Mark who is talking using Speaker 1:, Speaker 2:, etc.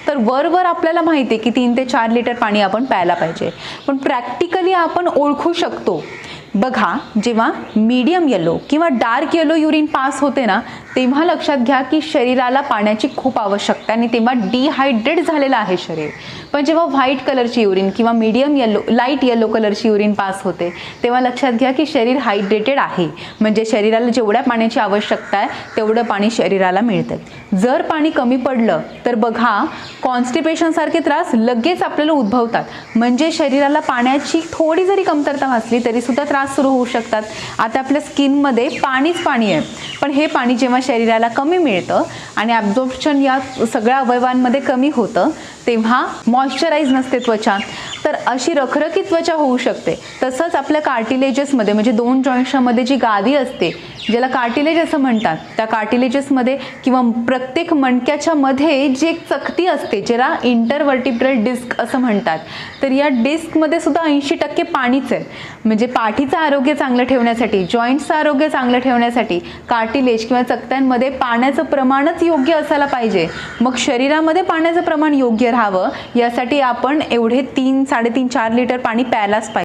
Speaker 1: तर वर आपल्याला माहिती आहे की 3 ते 4 लिटर पाणी आपण प्यायला पाहिजे, पण प्रॅक्टिकली आपण ओळखू शकतो बघा, जेव्हा मीडियम येलो किंवा डार्क येलो युरिन पास होते ना, तेव्हा लक्षात घ्या की शरीराला पाण्याची खूप आवश्यकता आणि तेव्हा डिहायड्रेट झालेलं आहे शरीर. पण जेव्हा व्हाईट कलरची युरिन किंवा मीडियम येलो लाईट येलो कलरची युरिन पास होते तेव्हा लक्षात घ्या की शरीर हायड्रेटेड आहे, म्हणजे शरीराला जेवढ्या पाण्याची आवश्यकता आहे तेवढं पाणी शरीराला मिळतं. जर पाणी कमी पडलं तर बघा कॉन्स्टिपेशन सारखे त्रास लगेच आपल्याला उद्भवतात, म्हणजे शरीराला पाण्याची थोडी जरी कमतरता भासली तरी सुद्धा त्रास सुरू होऊ शकतात. आता आपल्या स्किनमध्ये पाणीच पाणी आहे, पण हे पाणी जेव्हा शरीराला कमी मिळतं आणि ॲब्झॉर्प्शन या सगळ्या अवयवांमध्ये कमी होतं तेव्हा मॉइश्चराइज नसते त्वचा, तर अशी रखरखीत त्वचा होऊ शकते. तसंच आपल्या कार्टिलेजेसमध्ये म्हणजे 2 जॉईंट्समध्ये जी गादी असते ज्याला कार्टिलेज असं म्हणतात, त्या कार्टिलेजेसमध्ये किंवा प्रत्येक मणक्याच्या मध्ये जी एक चकती असते ज्याला इंटरवर्टिब्रल डिस्क असं म्हणतात, तर या डिस्कमध्ये सुद्धा 80% पाणीच आहे. म्हणजे पाठीचं आरोग्य चांगलं ठेवण्यासाठी, जॉईंट्सचं आरोग्य चांगलं ठेवण्यासाठी कार्टिलेज किंवा चकत्यांमध्ये पाण्याचं प्रमाणच योग्य असायला पाहिजे. मग शरीरामध्ये पाण्याचं प्रमाण योग्य राहावं यासाठी आपण एवढे 3, 3.5, 4 लिटर पाणी प्यायलाच पाहिजे.